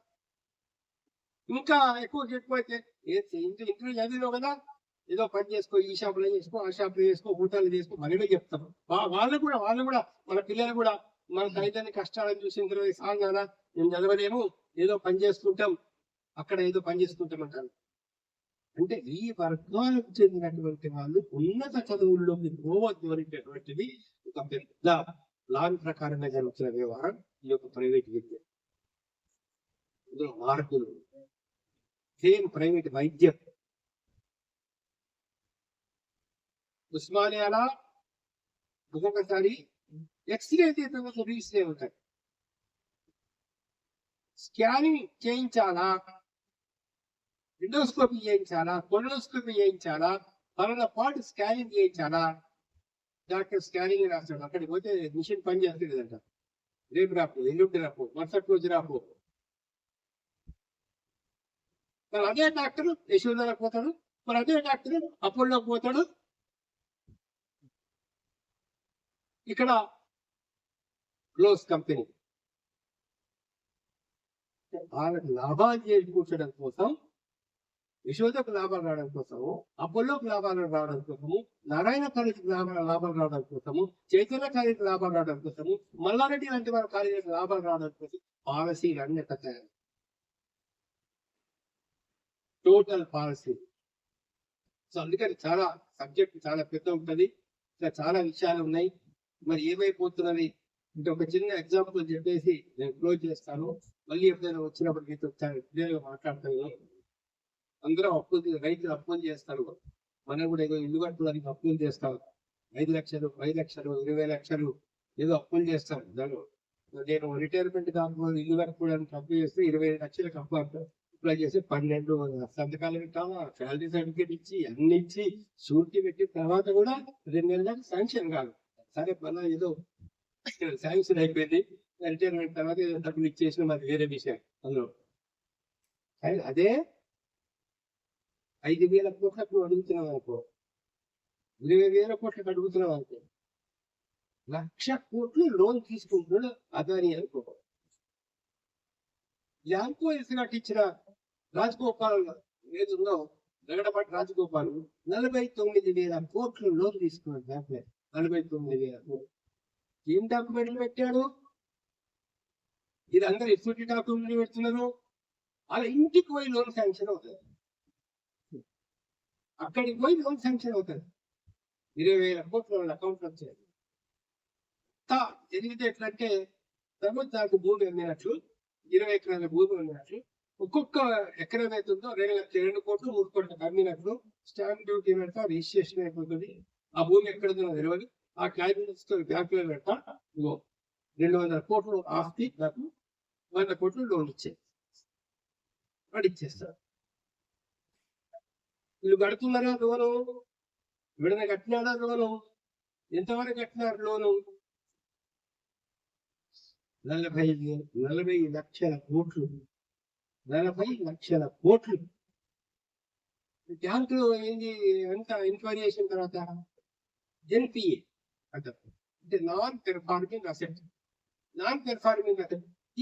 ఇంకా ఎక్కువైతే ఇంటర్వ్యూ చదివినావు కదా, ఏదో పని చేసుకో, ఈ షాపులో చేసుకో, ఆ షాపులో చేసుకో, ఊటాలు చేసుకో, మనమే చెప్తాం. వాళ్ళు కూడా మన పిల్లలు కూడా మన తల్లిదండ్రుల కష్టాలను చూసిన తర్వాత సాగానా మేము చదవలేము, ఏదో పని చేసుకుంటాం, అక్కడ ఏదో పని చేసుకుంటాం అంటారు. అంటే ఈ వర్గాలకు చెందినటువంటి వాళ్ళు ఉన్నత చదువుల్లోకి పోవద్దు అనేటటువంటిది ఒక పెద్ద ప్లాన్ ప్రకారంగా జరుగుతున్న వ్యవహారం ఈ యొక్క ప్రైవేట్ విద్య. ఇందులో మార్పులు, సేమ్ ప్రైవేట్ వైద్యం, ఉస్మానియాలా ఒక్కొక్కసారి ఎక్స్రే తీసుకోవచ్చు, రీస్రే ఉంటాయి, స్కానింగ్ చేయించాలా, ఎండోస్కోపీ చేయించాలా, కొలోనోస్కోపీ చేయించాలా, పలానా పాటు స్కానింగ్ చేయించాలా, డాక్టర్ స్కానింగ్ రాస్తాడు. అక్కడికి పోతే మిషన్ పని చేస్తలేదంట, రేపు రాపు, ఎల్లుండి రాపు, మరుసటి రోజు రాపు. మరి అదే డాక్టర్ యశోదలకు పోతాడు, మరి అదే డాక్టర్ అపోలోకి పోతాడు. ఇక్కడ గ్లోవ్స్ కంపెనీ వాళ్ళకి లాభాలు చేకూర్చడం కోసం, యశోదకు లాభాలు రావడం కోసము, అపోలోకి లాభాలు రావడం కోసము, నారాయణ కాలేజీకి లాభాలు రావడం కోసము, చైతన్య కాలేజీకి లాభాలు రావడం కోసము, మల్లారెడ్డి లాంటి వారి కాలేజీకి లాభాలు రావడం కోసం పాలసీలు అన్ని తయారు, టోటల్ పాలసీ. సో అందుకని చాలా సబ్జెక్ట్ చాలా పెద్ద ఉంటది, ఇంకా చాలా విషయాలు ఉన్నాయి. మరి ఏమైపోతున్నది అంటే ఒక చిన్న ఎగ్జాంపుల్ చెప్పేసి నేను క్లోజ్ చేస్తాను. మళ్ళీ ఎప్పుడైనా వచ్చినప్పుడు మీతో క్లియర్గా మాట్లాడతాను. అందరూ రైతులు అప్పులు చేస్తారు, మనం కూడా ఏదో ఇల్లు కట్టుకోవడానికి అప్పులు చేస్తాం, 5 లక్షలు 10 లక్షలు 20 లక్షలు ఏదో అప్పులు చేస్తాం. నేను రిటైర్మెంట్ కాకపోతే ఇల్లు కట్టుకోవడానికి అప్పు చేస్తే 20 లక్షలకు అప్పు అప్లై చేసి 12 సంతకాలు పెట్టామా, శాలరీ సర్టిఫికేట్ ఇచ్చి అన్ని ఇచ్చి షూరిటీ పెట్టిన తర్వాత కూడా 2 నెలల దాకా శాంక్షన్ కాదు. సరే మళ్ళీ ఏదో శాంక్షన్ అయిపోయింది, రిటైర్మెంట్ తర్వాత ఏదో డబ్బులు ఇచ్చేసిన మరి వేరే విషయం. అందులో అదే 5,000 కోట్లకు అడుగుతున్నాం అనుకో, 20,000 కోట్లకు అడుగుతున్నాం అనుకో, 1,00,000 కోట్లు లోన్ తీసుకుంటున్నాడు అదాని అనుకో. ల్యాంకో ఇసుగట్ ఇచ్చిన రాజగోపాల్ ఏదుందో జగడపాటి రాజగోపాల్ 49,000 కోట్లు లోన్ తీసుకున్నాడు బ్యాంక్, 49,000 కోట్లు. ఏం డాక్యుమెంట్లు పెట్టాడు? ఇది అందరు ఎటువంటి డాక్యుమెంట్లు పెడుతున్నారు? అలా ఇంటికి పోయి లోన్ శాంక్షన్ అవుతుంది, అక్కడికి పోయి లోన్ శాంక్షన్ అవుతుంది. 20,000 కోట్లు వాళ్ళ అకౌంట్ వచ్చాయి. జరిగితే ఎట్లంటే ప్రభుత్వానికి భూమి అమ్మినట్లు, 20 ఎకరాల భూమి అమ్మినట్లు, ఒక్కొక్క ఎకరం అవుతుందో 2 కోట్లు 3 కోట్లకు అమ్మినట్లు స్టాంప్ డ్యూటీ పెడతా, రిజిస్ట్రేషన్ అయిపోతుంది. ఆ భూమి ఎక్కడుందో తెలియదు. ఆ క్యాబినెట్స్ బ్యాంకులో పెడతా, 200 కోట్లు ఆస్తి, నాకు 100 కోట్లు లోన్ ఇచ్చాయి, వాడు ఇచ్చేస్తారు. వీళ్ళు కడుతున్నారా లోను? వీళ్ళని కట్టినాడా లోను? ఎంతవరకు కట్టినారు లోను? 40 లక్షల కోట్లు. 40 లక్షల కోట్లు. బ్యాంకులో ఏంది ఎంత ఎంక్వైరీ చేసిన తర్వాత ఎన్పిఏ అంటే నాన్ పెర్ఫార్మింగ్ అసెట్.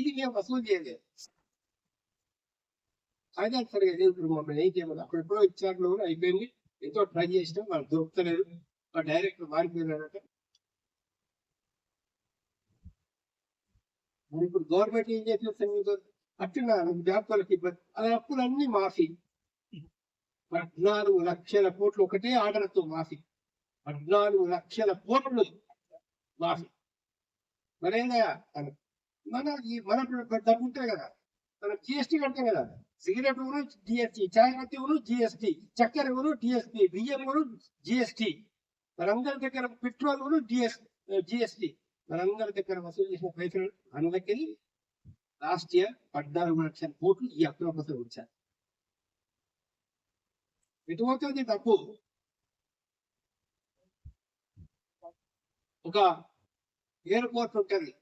ఇది మేము వసూలు చేయలేదు. అయితే సరిగా ఇప్పుడు మమ్మల్ని ఏం చేయమని అప్పుడు ఎప్పుడో ఇచ్చారు లోన్, అయిపోయింది, ఎంతో ట్రై చేసినాం, వాళ్ళు దొరుకుతలేదు, ఆ డైరెక్టర్ మారిపోయినారట. మరి ఇప్పుడు గవర్నమెంట్ ఏం చేసిన అట్టున్నారు బ్యాంకులకు ఇబ్బంది, అలా అప్పులన్నీ మాఫీ. 14 లక్షల కోట్లు ఒకటే ఆర్డర్తో మాఫీ. 14 లక్షల కోట్లు మాఫీ. మరేందా మన డబ్బు ఉంటాయి కదా, మనం జిఎస్టీ కడతాం కదా. సిగరెట్ కూడా జిఎస్టీ, చాయ్ పత్తి కూడా జిఎస్టీ, చక్కెర కూడా జిఎస్టీ, బియ్యం కూడా జిఎస్టీ, మనందరి దగ్గర పెట్రోల్ కూడా జిఎస్టీ. మనందరి దగ్గర వసూలు చేసిన పైసలు అందరికీ లాస్ట్ ఇయర్ 14 లక్షల కోట్లు ఈ అక్టోబర్ వచ్చారు. ఎటుపోతుంది డబ్బు? ఒక ఎయిర్పోర్ట్ ఉంటుంది,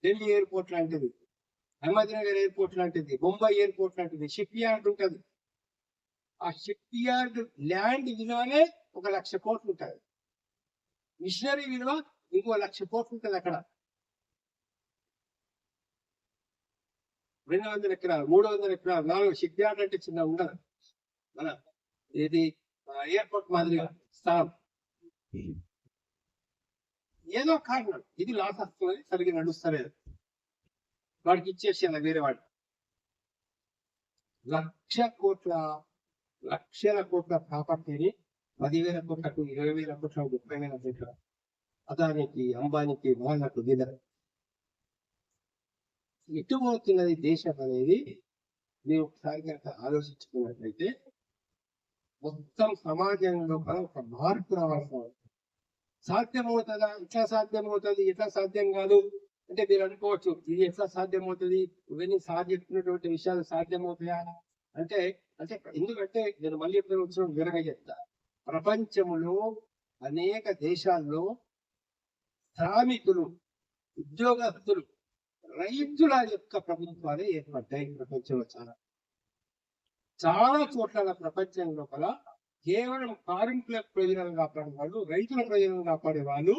ఢిల్లీ ఎయిర్పోర్ట్ లాంటిది, అహ్మద్నగర్ ఎయిర్పోర్ట్ లాంటిది, ముంబై ఎయిర్పోర్ట్ లాంటిది, షిప్ యార్డ్ ఉంటుంది. ఆ షిప్ యార్డ్ ల్యాండ్ విలువనే 1 లక్ష కోట్లు ఉంటుంది. మిషనరీ విలువ ఇంకో 1 లక్ష కోట్లు ఉంటుంది. అక్కడ 200 ఎకరాలు, 300 ఎకరాలు, 4 షిప్ యార్డ్ అంటే చిన్న ఉండదు. మన ఇది ఎయిర్పోర్ట్ మాదిరిగా స్థలం. ఏదో కారణం ఇది లాస్ వస్తుంది, సరిగ్గా నడుస్తలేదు, వాడికి ఇచ్చేసాను వేరే వాడు. లక్షల కోట్ల ప్రాపర్టీని 10,000 కోట్లకు, 20,000 కోట్లకు, 30,000 కోట్ల అదానికి, అంబానీకి, వాళ్ళకు దిగరు. ఎటుపోతున్నది దేశం అనేది మీరు ఒకసారి కనుక ఆలోచించుకున్నట్లయితే మొత్తం సమాజంలో ఒక మార్పు రావాల్సిన సాధ్యమవుతుందా? ఎట్లా సాధ్యమవుతుంది, ఎట్లా సాధ్యం కాదు అంటే మీరు అనుకోవచ్చు, ఇది ఎట్లా సాధ్యమవుతుంది, ఇవన్నీ సాధిస్తున్నటువంటి విషయాలు సాధ్యమవుతాయా అంటే ఎందుకంటే నేను మళ్ళీ ఎప్పుడు వచ్చిన వివరంగా చెప్తా. ప్రపంచంలో అనేక దేశాల్లో శ్రామికులు, ఉద్యోగస్తులు, రైతుల యొక్క ప్రభుత్వాలే ఏర్పడ్డాయి. ప్రపంచంలో చాలా చోట్ల ప్రపంచం లోపల కేవలం కార్మికుల ప్రయోజనాలు కాపాడే వాళ్ళు, రైతుల ప్రయోజనాలు కాపాడే వాళ్ళు,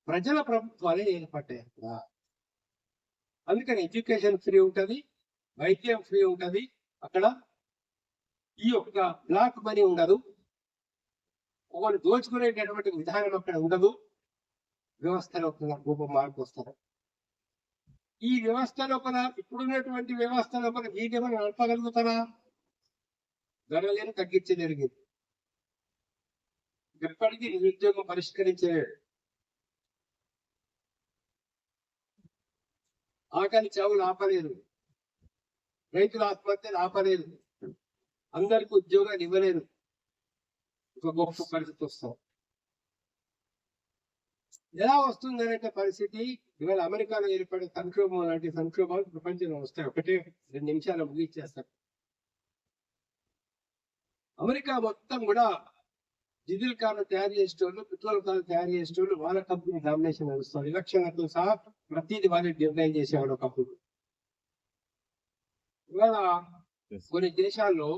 ప్రజల ప్రభుత్వాలే ఏర్పడ్డాయి అక్కడ. అందుకని ఎడ్యుకేషన్ ఫ్రీ ఉంటది, వైద్యం ఫ్రీ ఉంటది. అక్కడ ఈ యొక్క బ్లాక్ మనీ ఉండదు, ఒకరు దోచుకునేటటువంటి విధానం అక్కడ ఉండదు. వ్యవస్థ లోపల గొప్ప మార్పు వస్తారు. ఈ వ్యవస్థ లోపల, ఇప్పుడున్నటువంటి వ్యవస్థ లోపల వీటేమైనా నడపగలుగుతారా? ధరలేని తగ్గించే జరిగింది. ఎప్పటికీ నిరుద్యోగం పరిష్కరించలేడు. ఆకలి చావులు ఆపలేదు, రైతుల ఆత్మహత్యలు ఆపలేదు, అందరికి ఉద్యోగాలు ఇవ్వలేదు. ఒక గొప్ప పరిస్థితి వస్తాం. ఎలా వస్తుంది అనే పరిస్థితి ఇవాళ అమెరికాలో ఏర్పడే సంక్షోభం లాంటి సంక్షోభాలు ప్రపంచంలో వస్తాయి. 1-2 నిమిషాలు ముగిచ్చేస్తారు. అమెరికా మొత్తం కూడా డీజిల్ కార్లు తయారు చేసేటోళ్ళు, పెట్రోల్ కార్లు తయారు చేసేటోళ్ళు, వాళ్ళ కంపెనీ డామినేషన్ నడుస్తారు. ఎలక్షన్లతో సహా ప్రతిదీ వాళ్ళే నిర్ణయం చేసేవాడు ఒకప్పుడు. ఇవాళ కొన్ని దేశాల్లో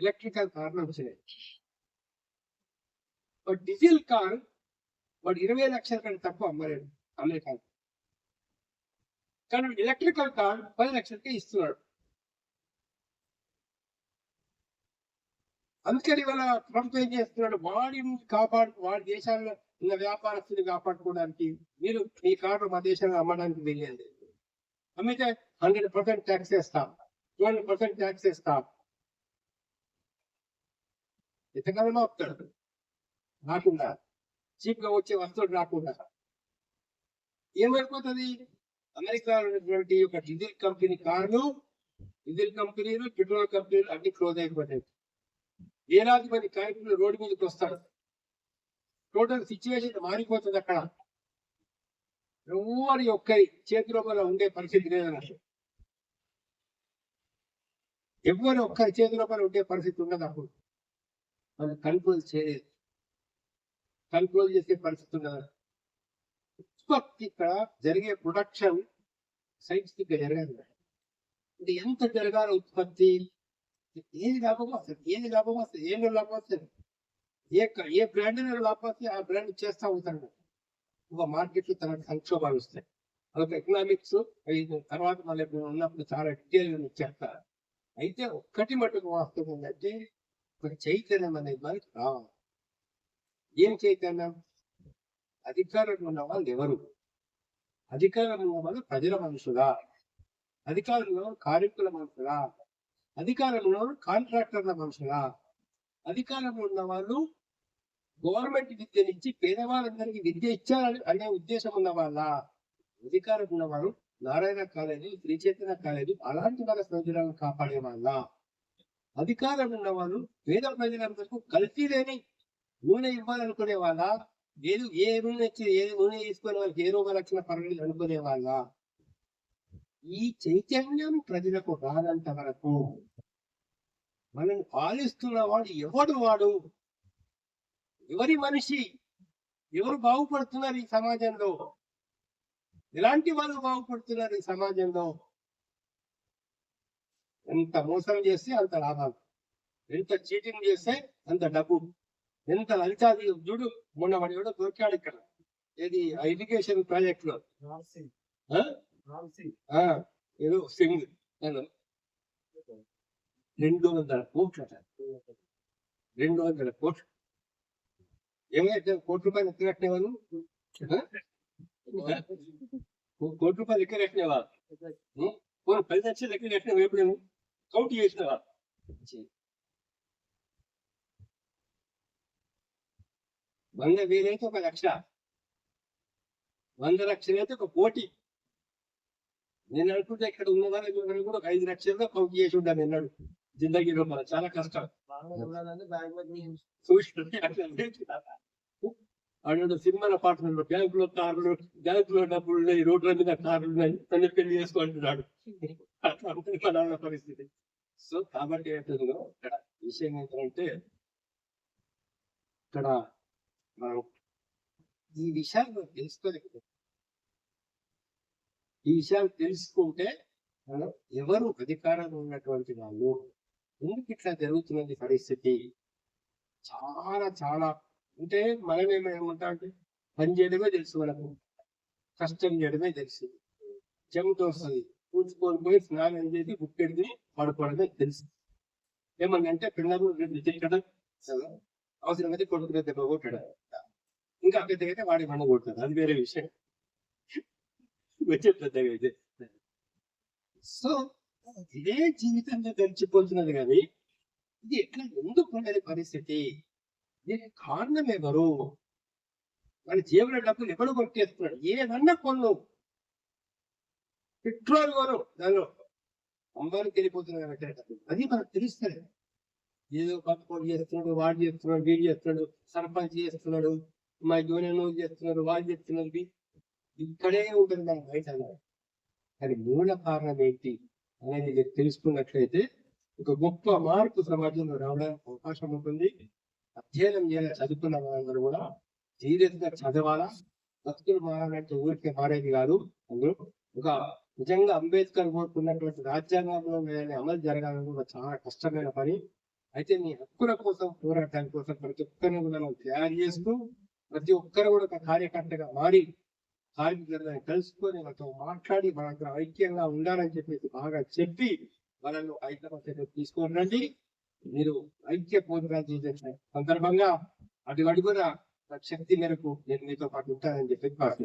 ఎలక్ట్రికల్ కార్లు వచ్చినాయి. డీజిల్ కార్ వాడు 20 లక్షల కంటే తక్కువ అమ్మలేడు అమెరికా. కానీ ఎలక్ట్రికల్ కార్ 10 లక్షలకే ఇస్తున్నాడు. అందుకని వాళ్ళ ట్రంప్ ఏం చేస్తున్నాడు, వాడి కాపాడు, వాడి దేశాల్లో ఇంకా వ్యాపారస్తుని కాపాడుకోవడానికి మీరు మీ కార్డు మా దేశంలో అమ్మడానికి వెళ్ళండి. అమ్మితే 100% ట్యాక్స్ వేస్తాం, 200% ట్యాక్స్ వేస్తాం. ఎంతకాలంలో వస్తాడు రాకుండా, చీప్ గా వచ్చే వస్తువులు రాకుండా ఏమైపోతుంది? అమెరికాలో ఉన్నటువంటి ఒక డీజిల్ కంపెనీ కార్లు, డీజిల్ కంపెనీలు, పెట్రోల్ కంపెనీలు అన్ని క్లోజ్ అయిపోతాయి. వేలాది మంది కార్మికులు రోడ్డు మీదకి వస్తారు. టోటల్ సిచ్యువేషన్ మారిపోతుంది. అక్కడ ఎవరి ఒక్కరి చేతిలో ఉండే పరిస్థితి లేదన్నట్టు, ఎవరి ఒక్కరి చేతిలో ఉండే పరిస్థితి ఉండదు. అప్పుడు మనం కంట్రోల్ చేసే పరిస్థితి ఉండదు. ఉత్పత్తి ఇక్కడ జరిగే ప్రొడక్షన్ సైంటిఫిక్ గా జరగదు. ఇది ఎంత జరగాలి ఉత్పత్తి, ఏది లాభం వస్తుంది, ఏది లాభం వస్తుంది, ఏం లాభం వస్తుంది, ఏ బ్రాండ్ లాభం వస్తే ఆ బ్రాండ్ చేస్తా ఉంటాడు. ఒక మార్కెట్ లో తన సంక్షోభాలు వస్తాయి. అదొక ఎకనామిక్స్ తర్వాత మళ్ళీ ఉన్నప్పుడు చాలా డీటెయిల్ చెప్తారు. అయితే ఒక్కటి మటుకు వాస్తవం ఏంటంటే ఒక చైతన్యం అనేది మనకి రావాలి. ఏం చైతన్యం? అధికారంలో ఉన్న వాళ్ళు ఎవరు? అధికారంలో ఉన్న వాళ్ళు ప్రజల మనుషులా? అధికారంలో కార్మికుల మనుషులా? అధికారంలో కాంట్రాక్టర్ల మనుషులా? అధికారంలో ఉన్న వాళ్ళు గవర్నమెంట్ విద్య నుంచి పేదవాళ్ళందరికీ విద్య ఇచ్చారని అనే ఉద్దేశం ఉన్న వాళ్ళ? అధికారం ఉన్నవారు నారాయణ కాలేజీ, శ్రీ చైతన్య కాలేజీ అలాంటి వాళ్ళ ప్రయోజనాలను కాపాడే వాళ్ళ? అధికారం ఉన్న వాళ్ళు పేద ప్రజలందరికీ కల్తీ లేని నూనె ఇవ్వాలనుకునే వాళ్ళ? లేదు ఏ నూనె తీసుకునే వాళ్ళకి ఏ రోగాలు వచ్చిన పర్వాలేదు అనుకునే వాళ్ళ? ఈ చైతన్యం ప్రజలకు రానంత వరకు మనల్ని పాలిస్తున్న వాడు ఎవడు? వాడు ఎవరి మనిషి? ఎవరు బాగుపడుతున్నారు ఈ సమాజంలో? ఎలాంటి వాళ్ళు బాగుపడుతున్నారు ఈ సమాజంలో? ఎంత మోసం చేస్తే అంత లాభాలు, ఎంత చీటింగ్ చేస్తే అంత డబ్బు, ఎంత లంచాది. చూడు మొన్న వాడు ఎవడో దొరికాడు ఇక్కడ, ఏది ఎడ్యుకేషన్ ప్రాజెక్ట్ లో ఏదో సింగ్ 200 కోట్లు, 200 కోట్లు. ఏమైతే కోటి రూపాయలు ఎక్కడ కట్టినవాళ్ళు? కోటి రూపాయలు ఎక్కడ కట్టినవా? 10 లక్షలు ఎక్కడ కట్టినవా? ఎప్పుడేమో కౌంట్ చేసినవా? 100,000 అయితే 1 లక్ష, 100 లక్షలు అయితే 1 కోటి. నేను అనుకుంటే ఇక్కడ ఉన్న వాళ్ళని కూడా 5 లక్షలుగా కౌంట్ చేసి ఉంటాను అన్నాడు. జిందగీలో మన చాలా కష్టం. అన్నాడు సినిమాల పాటలు, బ్యాంకులో కార్లు, బ్యాంకులో డబ్బులు ఉన్నాయి, రోడ్ల మీద కార్లు ఉన్నాయి, తల్లి పెళ్లి చేసుకుంటున్నాడు. అట్లా ఉంటుంది మన పరిస్థితి. సో కాబట్టి ఏంటంటే ఇక్కడ విషయం ఏంటంటే, ఇక్కడ మనం ఈ విషయాలు తెలుసుకోలేదు. ఈ విషయాలు తెలుసుకుంటే మనం ఎవరు అధికారంలో ఉన్నటువంటి వాళ్ళు, ఎందుకు ఇట్లా జరుగుతున్నది పరిస్థితి, చాలా చాలా అంటే మనం ఏమంటా అంటే పని చేయడమే తెలుసు, మనకు కష్టం చేయడమే తెలుసు. చెమట వస్తుంది, కూర్చుకొని పోయి స్నానం చేసి బుక్కెడిది పడుకోవడమే తెలుసు. ఏమన్నంటే పిల్లలు తిట్టడం, అవసరమైతే కొడుకునే దెబ్బ కొట్టడం, ఇంకా పెద్దగా అయితే వాడి మన కొడతారు, అది వేరే విషయం. వచ్చే పెద్దగా అయితే సో ఇదే జీవితంలో గడిచిపోతున్నది. కానీ ఇది ఎట్లా ఎందుకు ఉండేది పరిస్థితి? దీనికి కారణం ఎవరు? వాళ్ళ జేబుల డబ్బులు ఎవరు కొట్టేస్తున్నాడు? ఏదన్నా కొను, పెట్రోల్ కొను, దానిలో అమ్మాయికి వెళ్ళిపోతున్నాడు. అది మనకు తెలుస్తుంది. ఏదో పక్కన చేస్తున్నాడు, వాడు చేస్తున్నాడు, వీడు చేస్తున్నాడు, సర్పంచ్ చేస్తున్నాడు, మా యూనియన్ చేస్తున్నారు, వాళ్ళు చేస్తున్నారు. ఇక్కడే ఉంటుంది మన బయట. కానీ మూల కారణం ఏంటి అనేది మీరు తెలుసుకున్నట్లయితే ఒక గొప్ప మార్పు సమాజంలో రావడానికి అవకాశం ఉంటుంది. అధ్యయనం చేయాలి, చదువుకున్న వాళ్ళందరూ కూడా సీరియస్ గా చదవాలా. భక్తులు మారాలంటే ఊరికే మారేది కాదు. అందులో ఒక నిజంగా అంబేద్కర్ కోరుకున్నటువంటి రాజ్యాంగంలో అమలు జరగాలని కూడా చాలా కష్టమైన పని. అయితే మీ హక్కుల కోసం పోరాటం కోసం ప్రతి ఒక్కరిని కూడా మనం తయారు చేస్తూ, ప్రతి ఒక్కరు కూడా ఒక కార్యకర్తగా మారి కార్మికులను కలుసుకొని వాళ్ళతో మాట్లాడి వాళ్ళతో ఐక్యంగా ఉండాలని చెప్పేసి బాగా చెప్పి వాళ్ళను ఐక్యమత్యంలో తీసుకొని రండి. మీరు ఐక్య పోరాటాలు చేసే సందర్భంగా అటు కూడా నా శక్తి మేరకు నేను మీతో పాటు ఉంటానని చెప్పి ప్రార్థన